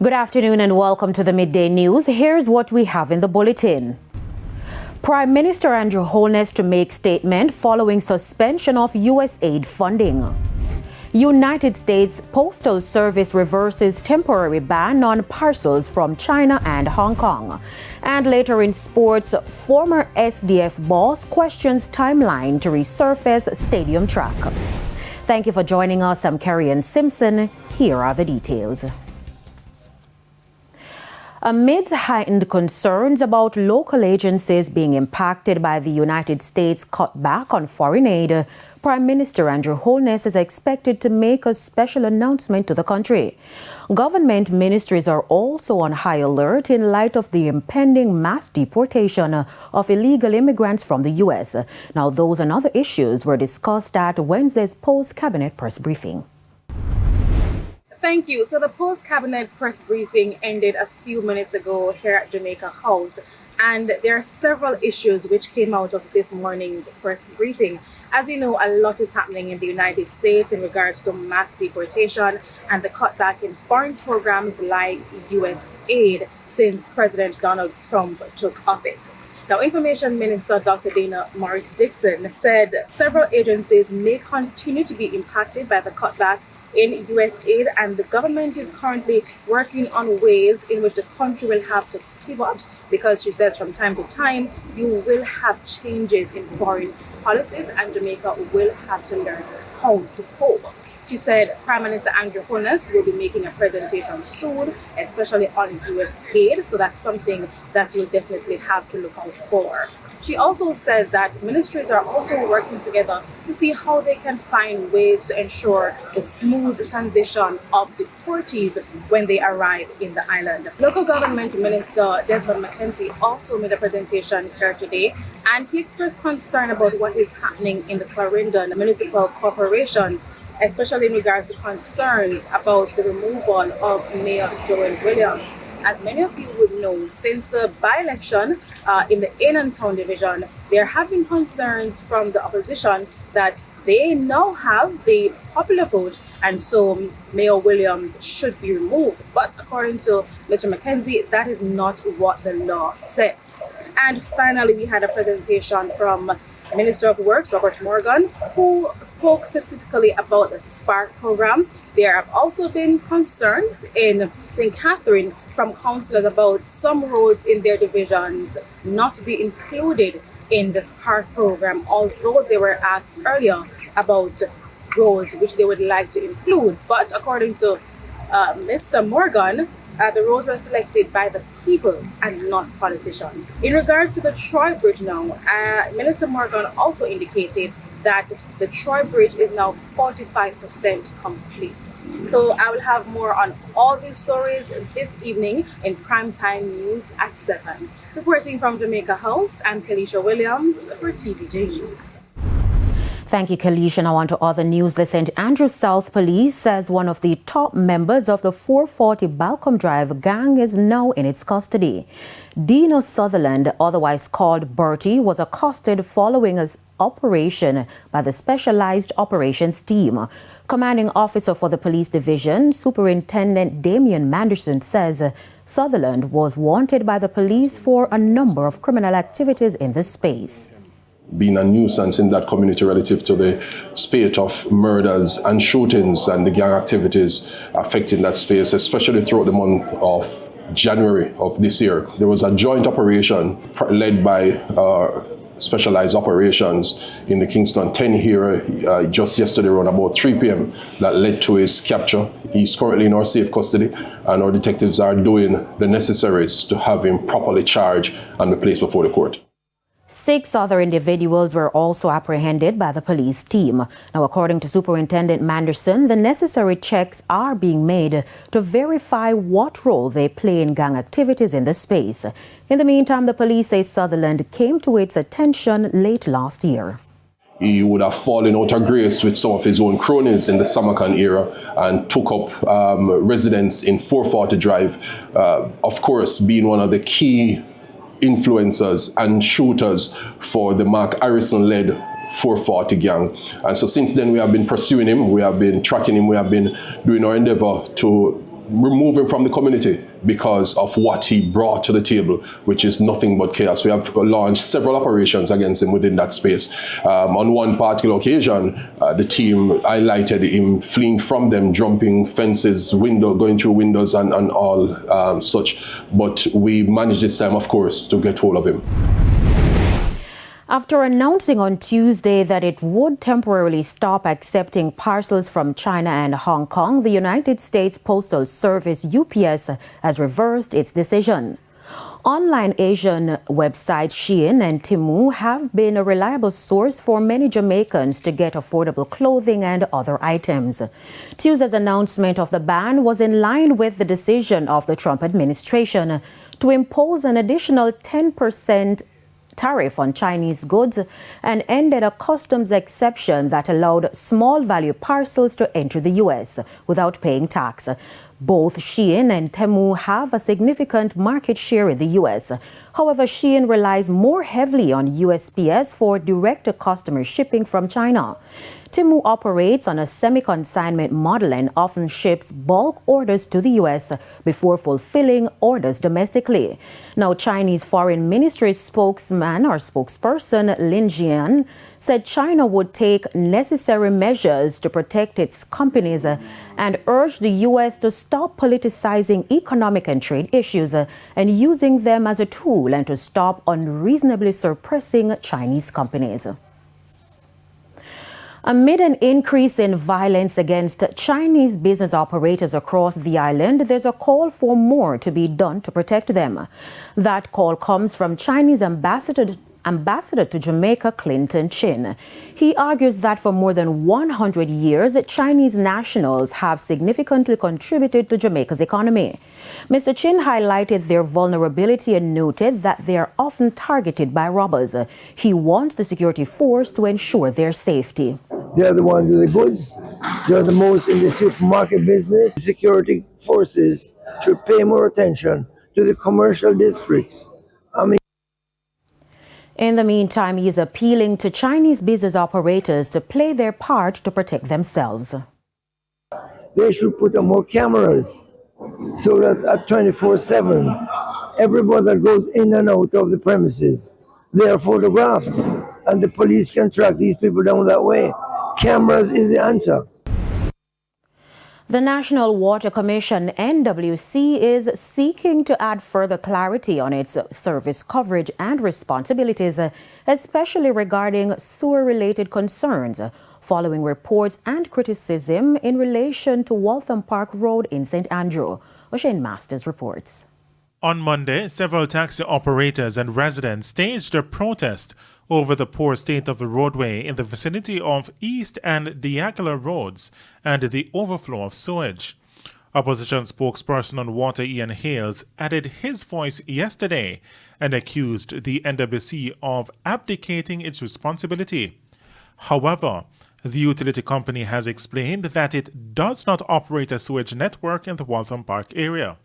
Good afternoon and welcome to the Midday News. Here's what we have in the bulletin. Prime Minister Andrew Holness to make statement following suspension of U.S. aid funding. United States Postal Service reverses temporary ban on parcels from China and Hong Kong. And later in sports, former SDF boss questions timeline to resurface stadium track. Thank you for joining us. I'm Kerry-Ann Simpson. Here are the details. Amidst heightened concerns about local agencies being impacted by the United States cutback on foreign aid, Prime Minister Andrew Holness is expected to make a special announcement to the country. Government ministries are also on high alert in light of the impending mass deportation of illegal immigrants from the U.S. Now, those and other issues were discussed at Wednesday's post-cabinet press briefing. Thank you. So the post-cabinet press briefing ended a few minutes ago here at Jamaica House, and there are several issues which came out of this morning's press briefing. As you know, a lot is happening in the United States in regards to mass deportation and the cutback in foreign programs like U.S. aid since President Donald Trump took office. Now, Information Minister Dr. Dana Morris-Dixon said several agencies may continue to be impacted by the cutback in U.S. aid, and the government is currently working on ways in which the country will have to pivot, because she says from time to time you will have changes in foreign policies and Jamaica will have to learn how to cope. She said Prime Minister Andrew Holness will be making a presentation soon, especially on U.S. aid, so that's something that you'll definitely have to look out for. She also said that ministries are also working together to see how they can find ways to ensure the smooth transition of deportees when they arrive in the island. Local Government Minister Desmond McKenzie also made a presentation here today, and he expressed concern about what is happening in the Clarendon Municipal Corporation, especially in regards to concerns about the removal of Mayor Joel Williams. As many of you would know, since the by-election in the Town division, there have been concerns from the opposition that they now have the popular vote, and so Mayor Williams should be removed. But according to Mr. McKenzie, that is not what the law says. And finally, we had a presentation from Minister of Works, Robert Morgan, who spoke specifically about the Spark program. There have also been concerns in St. Catherine from councillors about some roads in their divisions not to be included in the Spark program, although they were asked earlier about roads which they would like to include. But according to Mr. Morgan, the roads were selected by the people and not politicians. In regards to the Troy Bridge now, Minister Morgan also indicated that the Troy Bridge is now 45% complete. So I will have more on all these stories this evening in Primetime News at 7. Reporting from Jamaica House, I'm Kalisha Williams for TVJ News. Thank you, Kalisha. Now on to other news. The St. Andrews South Police says one of the top members of the 440 Balcom Drive gang is now in its custody. Dino Sutherland, otherwise called Bertie, was accosted following an operation by the Specialized Operations Team. Commanding officer for the police division, Superintendent Damian Manderson, says Sutherland was wanted by the police for a number of criminal activities in the space. Being a nuisance in that community relative to the spate of murders and shootings and the gang activities affecting that space, especially throughout the month of January of this year. There was a joint operation led by Specialized Operations in the Kingston 10 here just yesterday around about 3 p.m. that led to his capture. He's currently in our safe custody, and our detectives are doing the necessaries to have him properly charged and be placed before the court. 6 other individuals were also apprehended by the police team. Now, according to Superintendent Manderson, the necessary checks are being made to verify what role they play in gang activities in the space. In the meantime, the police say Sutherland came to its attention late last year. He would have fallen out of grace with some of his own cronies in the Samarkand era and took up residence in 440 Drive, of course, being one of the key influencers and shooters for the Mark Harrison-led 440 gang. And so since then we have been pursuing him, we have been tracking him, we have been doing our endeavor to remove him from the community because of what he brought to the table, which is nothing but chaos. We have launched several operations against him within that space. On one particular occasion, the team highlighted him fleeing from them, jumping fences, going through windows and all such. But we managed this time, of course, to get hold of him. After announcing on Tuesday that it would temporarily stop accepting parcels from China and Hong Kong, the United States Postal Service, UPS, has reversed its decision. Online Asian websites Shein and Temu have been a reliable source for many Jamaicans to get affordable clothing and other items. Tuesday's announcement of the ban was in line with the decision of the Trump administration to impose an additional 10% tariff on Chinese goods and ended a customs exception that allowed small value parcels to enter the U.S. without paying tax. Both Shein and Temu have a significant market share in the U.S. However, Shein relies more heavily on USPS for direct-to-customer shipping from China. Temu operates on a semi-consignment model and often ships bulk orders to the U.S. before fulfilling orders domestically. Now, Chinese Foreign Ministry spokesperson Lin Jian said China would take necessary measures to protect its companies and urged the U.S. to stop politicizing economic and trade issues and using them as a tool and to stop unreasonably suppressing Chinese companies. Amid an increase in violence against Chinese business operators across the island, there's a call for more to be done to protect them. That call comes from Chinese Ambassador to Jamaica, Clinton Chin. He argues that for more than 100 years, Chinese nationals have significantly contributed to Jamaica's economy. Mr. Chin highlighted their vulnerability and noted that they are often targeted by robbers. He wants the security force to ensure their safety. They're the ones with the goods. They're the most in the supermarket business. Security forces should pay more attention to the commercial districts. In the meantime, he is appealing to Chinese business operators to play their part to protect themselves. They should put up more cameras so that at 24/7, everyone that goes in and out of the premises, they are photographed and the police can track these people down that way. Cameras is the answer. The National Water Commission, NWC, is seeking to add further clarity on its service coverage and responsibilities, especially regarding sewer-related concerns, following reports and criticism in relation to Waltham Park Road in St. Andrew. O'Shane Masters reports. On Monday, several taxi operators and residents staged a protest over the poor state of the roadway in the vicinity of East and Diagala roads and the overflow of sewage. Opposition spokesperson on water Ian Hales added his voice yesterday and accused the NWC of abdicating its responsibility. However, the utility company has explained that it does not operate a sewage network in the Waltham Park area.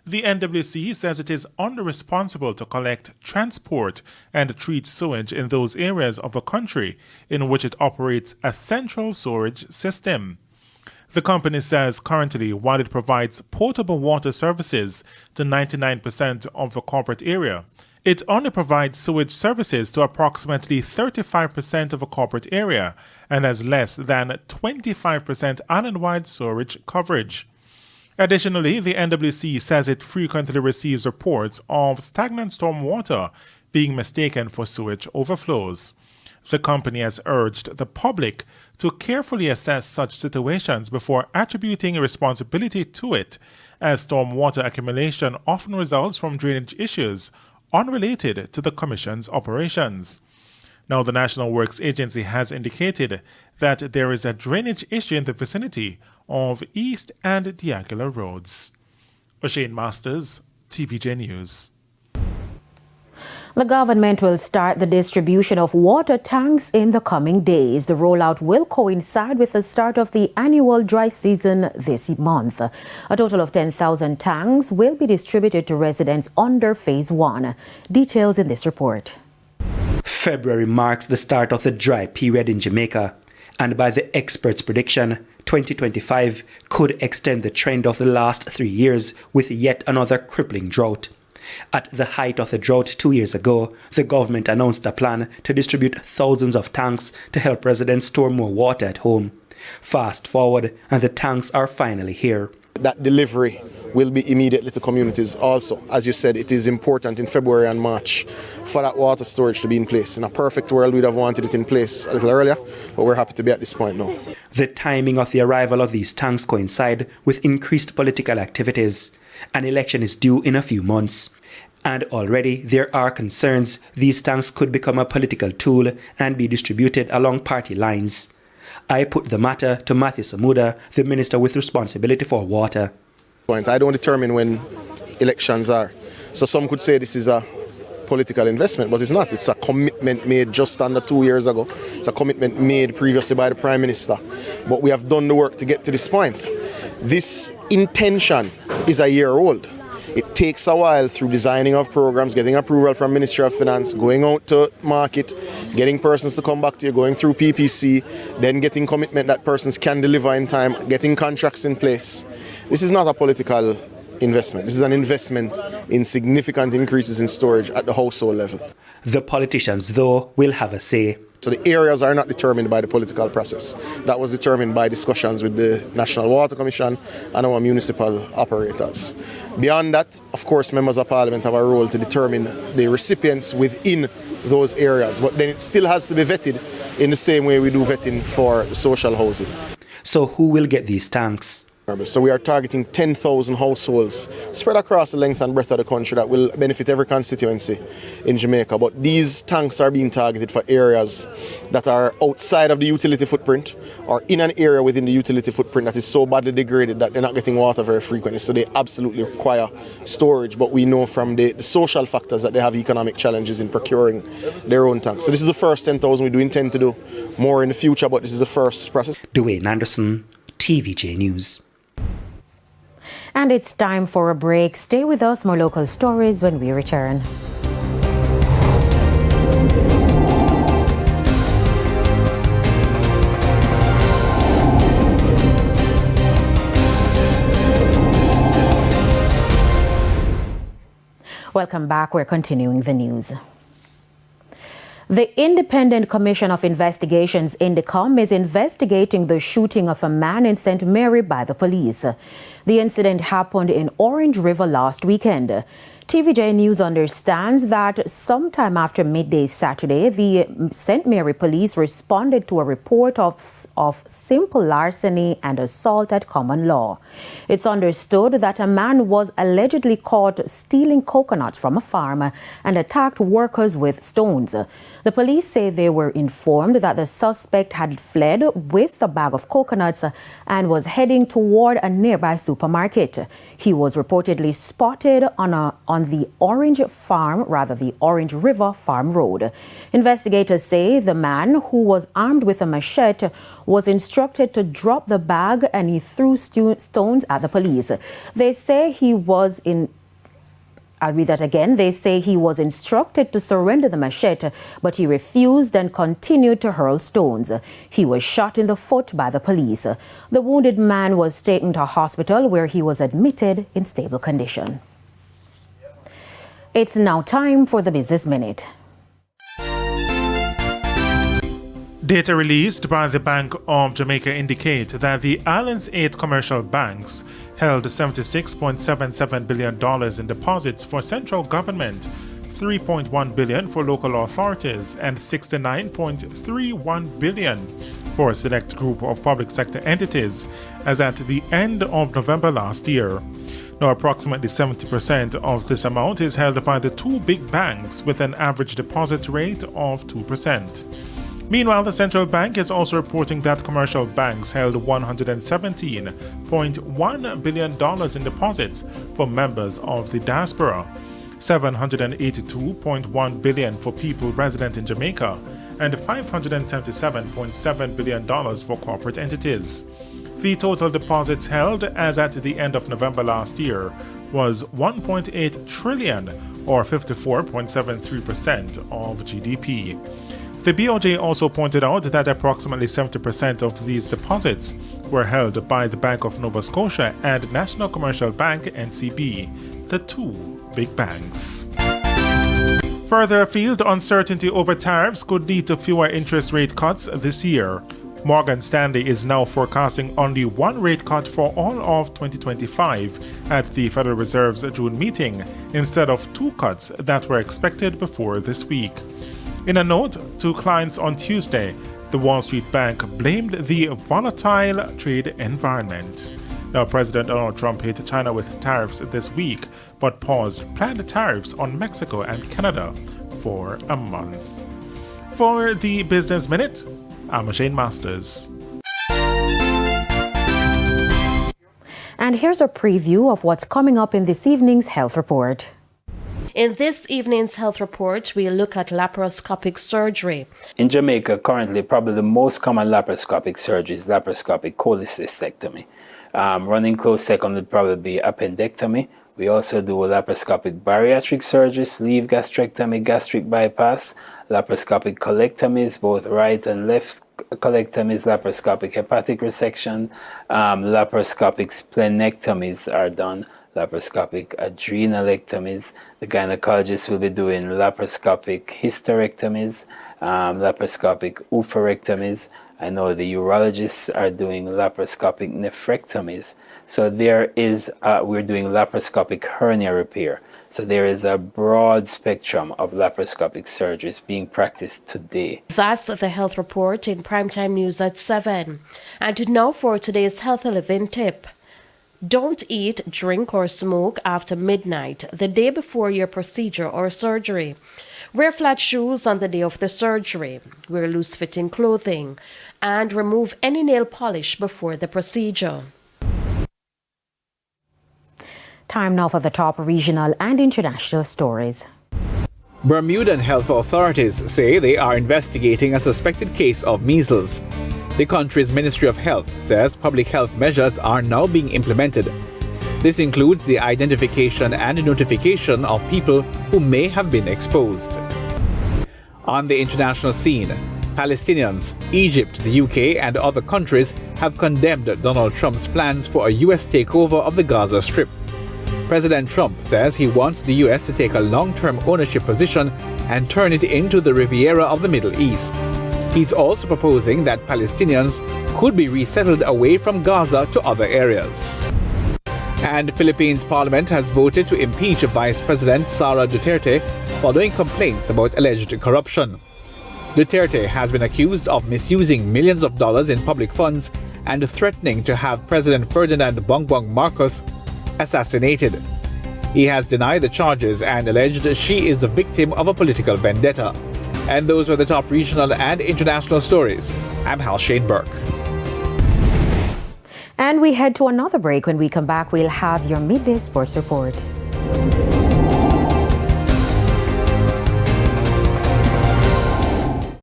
The NWC says it is responsible to collect, transport, and treat sewage in those areas of the country in which it operates a central sewage system. The company says currently, while it provides potable water services to 99% of the corporate area, it only provides sewage services to approximately 35% of the corporate area and has less than 25% island-wide sewage coverage. Additionally, the NWC says it frequently receives reports of stagnant storm water being mistaken for sewage overflows. The company has urged the public to carefully assess such situations before attributing responsibility to it, as storm water accumulation often results from drainage issues unrelated to the Commission's operations. Now, the National Works Agency has indicated that there is a drainage issue in the vicinity of East and Diagala roads. O'Shane Masters, TVJ News. The government will start the distribution of water tanks in the coming days. The rollout will coincide with the start of the annual dry season this month. A total of 10,000 tanks will be distributed to residents under Phase 1. Details in this report. February marks the start of the dry period in Jamaica, and by the experts' prediction, 2025 could extend the trend of the last 3 years with yet another crippling drought. At the height of the drought 2 years ago, the government announced a plan to distribute thousands of tanks to help residents store more water at home. Fast forward, and the tanks are finally here. That delivery will be immediately to communities also. As you said, it is important in February and March for that water storage to be in place. In a perfect world, we'd have wanted it in place a little earlier, but we're happy to be at this point now. The timing of the arrival of these tanks coincide with increased political activities. An election is due in a few months. And already there are concerns these tanks could become a political tool and be distributed along party lines. I put the matter to Matthew Samuda, the minister with responsibility for water. I don't determine when elections are. So some could say this is a political investment, but it's not. It's a commitment made just under 2 years ago. It's a commitment made previously by the Prime Minister. But we have done the work to get to this point. This intention is a year old. It takes a while through designing of programs, getting approval from Ministry of Finance, going out to market, getting persons to come back to you, going through PPC, then getting commitment that persons can deliver in time, getting contracts in place. This is not a political investment. This is an investment in significant increases in storage at the household level. The politicians, though, will have a say. So the areas are not determined by the political process. That was determined by discussions with the National Water Commission and our municipal operators. Beyond that, of course, members of Parliament have a role to determine the recipients within those areas. But then it still has to be vetted in the same way we do vetting for social housing. So who will get these tanks? So we are targeting 10,000 households spread across the length and breadth of the country that will benefit every constituency in Jamaica. But these tanks are being targeted for areas that are outside of the utility footprint or in an area within the utility footprint that is so badly degraded that they're not getting water very frequently. So they absolutely require storage. But we know from the social factors that they have economic challenges in procuring their own tanks. So this is the first 10,000. We do intend to do more in the future, but this is the first process. Dwayne Anderson, TVJ News. And it's time for a break. Stay with us, more local stories when we return. Welcome back. We're continuing the news. The Independent Commission of Investigations, INDECOM, is investigating the shooting of a man in St. Mary by the police. The incident happened in Orange River last weekend. TVJ News understands that sometime after midday Saturday, the St. Mary police responded to a report of simple larceny and assault at common law. It's understood that a man was allegedly caught stealing coconuts from a farm and attacked workers with stones. The police say they were informed that the suspect had fled with a bag of coconuts and was heading toward a nearby supermarket. He was reportedly spotted on the Orange River Farm Road. Investigators say the man, who was armed with a machete, was instructed to drop the bag and he threw stones at the police. They say he was instructed to surrender the machete, but he refused and continued to hurl stones. He was shot in the foot by the police. The wounded man was taken to hospital where he was admitted in stable condition. It's now time for the Business Minute. Data released by the Bank of Jamaica indicate that the island's 8 commercial banks held $76.77 billion in deposits for central government, $3.1 billion for local authorities, and $69.31 billion for a select group of public sector entities as at the end of November last year. Now, approximately 70% of this amount is held by the 2 big banks with an average deposit rate of 2%. Meanwhile, the central bank is also reporting that commercial banks held $117.1 billion in deposits for members of the diaspora, $782.1 billion for people resident in Jamaica, and $577.7 billion for corporate entities. The total deposits held as at the end of November last year was $1.8 trillion, or 54.73% of GDP. The BOJ also pointed out that approximately 70% of these deposits were held by the Bank of Nova Scotia and National Commercial Bank (NCB), the two big banks. Further afield, uncertainty over tariffs could lead to fewer interest rate cuts this year. Morgan Stanley is now forecasting only one rate cut for all of 2025 at the Federal Reserve's June meeting, instead of two cuts that were expected before this week. In a note to clients on Tuesday, the Wall Street Bank blamed the volatile trade environment. Now, President Donald Trump hit China with tariffs this week, but paused planned tariffs on Mexico and Canada for a month. For the Business Minute, I'm Shane Masters. And here's a preview of what's coming up in this evening's health report. In this evening's health report, we'll look at laparoscopic surgery. In Jamaica, currently, probably the most common laparoscopic surgery is laparoscopic cholecystectomy. Running close second would probably be appendectomy. We also do laparoscopic bariatric surgery, sleeve gastrectomy, gastric bypass, laparoscopic colectomies, both right and left colectomies, laparoscopic hepatic resection, laparoscopic splenectomies are done, laparoscopic adrenalectomies. The gynecologist will be doing laparoscopic hysterectomies, laparoscopic oophorectomies. I know the urologists are doing laparoscopic nephrectomies. So we're doing laparoscopic hernia repair. So there is a broad spectrum of laparoscopic surgeries being practiced today. That's the health report in Primetime News at 7. And now for today's Healthy Living tip. Don't eat, drink, or smoke after midnight, the day before your procedure or surgery. Wear flat shoes on the day of the surgery. Wear loose-fitting clothing. And remove any nail polish before the procedure. Time now for the top regional and international stories. Bermudan health authorities say they are investigating a suspected case of measles. The country's Ministry of Health says public health measures are now being implemented. This includes the identification and notification of people who may have been exposed. On the international scene, Palestinians, Egypt, the UK, and other countries have condemned Donald Trump's plans for a U.S. takeover of the Gaza Strip. President Trump says he wants the U.S. to take a long-term ownership position and turn it into the Riviera of the Middle East. He's also proposing that Palestinians could be resettled away from Gaza to other areas. And Philippines Parliament has voted to impeach Vice President Sara Duterte following complaints about alleged corruption. Duterte has been accused of misusing millions of dollars in public funds and threatening to have President Ferdinand Bongbong Marcos assassinated. He has denied the charges and alleged she is the victim of a political vendetta. And those were the top regional and international stories. I'm Hal Shane Burke. And we head to another break. When we come back, we'll have your Midday Sports Report.